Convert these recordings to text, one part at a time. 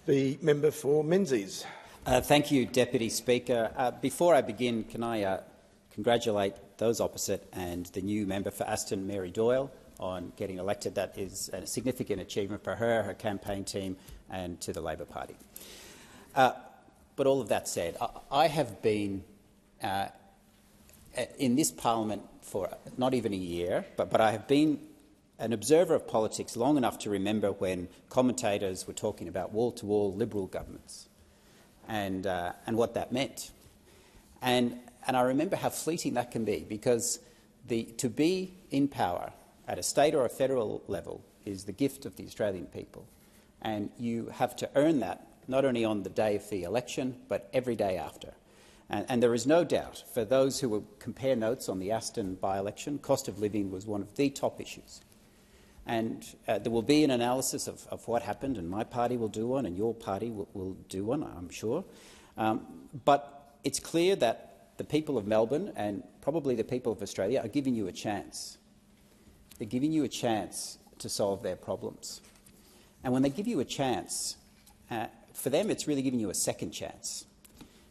The member for Menzies. Thank you, Deputy Speaker. Before I begin, can I congratulate those opposite and the new member for Aston, Mary Doyle, on getting elected. That is a significant achievement for her, her campaign team and to the Labor Party. But all of that said, I have been in this parliament for not even a year, but I have been an observer of politics long enough to remember when commentators were talking about wall-to-wall Liberal governments and what that meant. And I remember how fleeting that can be, because to be in power at a state or a federal level is the gift of the Australian people, and you have to earn that not only on the day of the election but every day after. And there is no doubt, for those who will compare notes on the Aston by-election, cost of living was one of the top issues. And there will be an analysis of what happened, and my party will do one, and your party will do one, I'm sure. But it's clear that the people of Melbourne, and probably the people of Australia, are giving you a chance. They're giving you a chance to solve their problems. And when they give you a chance, for them it's really giving you a second chance.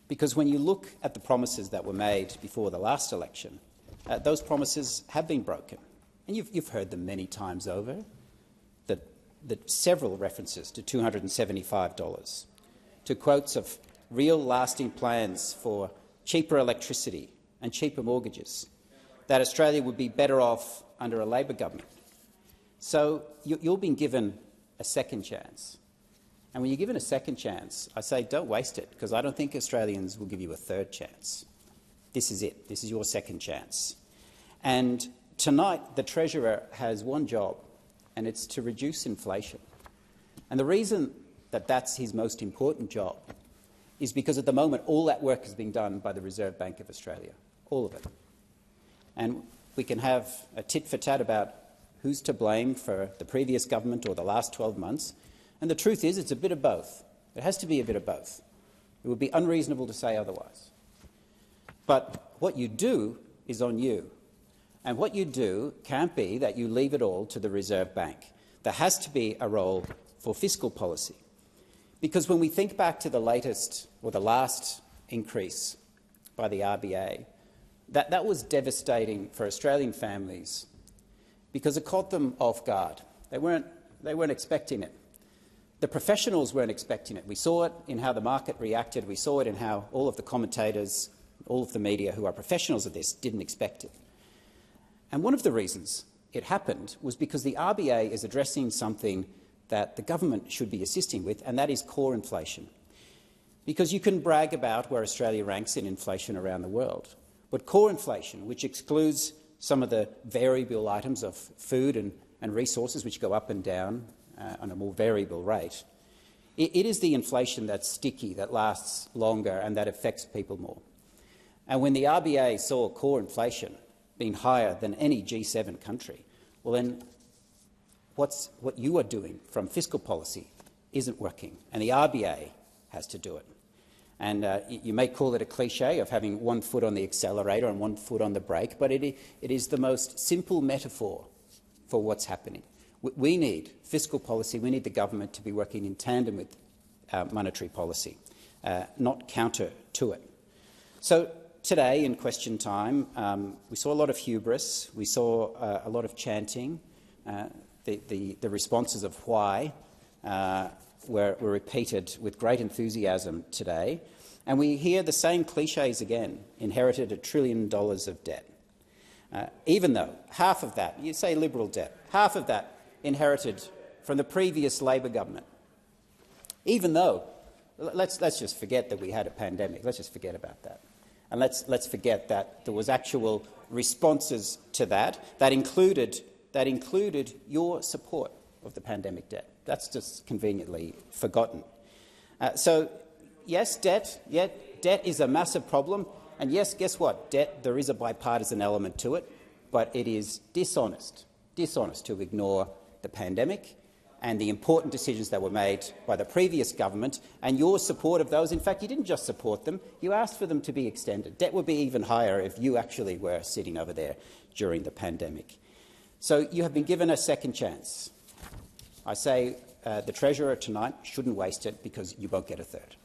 Because when you look at the promises that were made before the last election, those promises have been broken. And you've heard them many times over, that several references to $275, to quotes of real lasting plans for cheaper electricity and cheaper mortgages, that Australia would be better off under a Labor government. So you're being given a second chance. And when you're given a second chance, I say don't waste it, because I don't think Australians will give you a third chance. This is it. This is your second chance. And tonight, the Treasurer has one job, and it's to reduce inflation. And the reason that that's his most important job is because at the moment all that work is being done by the Reserve Bank of Australia, all of it. And we can have a tit-for-tat about who's to blame for the previous government or the last 12 months, and the truth is it's a bit of both. It has to be a bit of both. It would be unreasonable to say otherwise. But what you do is on you. And what you do can't be that you leave it all to the Reserve Bank. There has to be a role for fiscal policy. Because when we think back to the latest or the last increase by the RBA, that was devastating for Australian families because it caught them off guard. They weren't expecting it. The professionals weren't expecting it. We saw it in how the market reacted. We saw it in how all of the commentators, all of the media who are professionals of this didn't expect it. And one of the reasons it happened was because the RBA is addressing something that the government should be assisting with, and that is core inflation. Because you can brag about where Australia ranks in inflation around the world, but core inflation, which excludes some of the variable items of food and resources which go up and down on a more variable rate, it is the inflation that's sticky, that lasts longer and that affects people more. And when the RBA saw core inflation being higher than any G7 country, well then what you are doing from fiscal policy isn't working, and the RBA has to do it. And you may call it a cliche of having one foot on the accelerator and one foot on the brake, but it is the most simple metaphor for what's happening. We need fiscal policy, we need the government to be working in tandem with monetary policy, not counter to it. So today, in question time, we saw a lot of hubris, we saw a lot of chanting. The responses of why were repeated with great enthusiasm today. And we hear the same cliches again: inherited $1 trillion of debt. Even though half of that, you say Liberal debt, half of that inherited from the previous Labor government. Even though, let's just forget that we had a pandemic. Let's just forget about that. And let's forget that there was actual responses to that included your support of the pandemic debt. That's just conveniently forgotten. So yes, debt is a massive problem, and yes, guess what? Debt, there is a bipartisan element to it, but it is dishonest to ignore the pandemic and the important decisions that were made by the previous government and your support of those. In fact, you didn't just support them, you asked for them to be extended. Debt would be even higher if you actually were sitting over there during the pandemic. So you have been given a second chance. I say the Treasurer tonight shouldn't waste it because you won't get a third.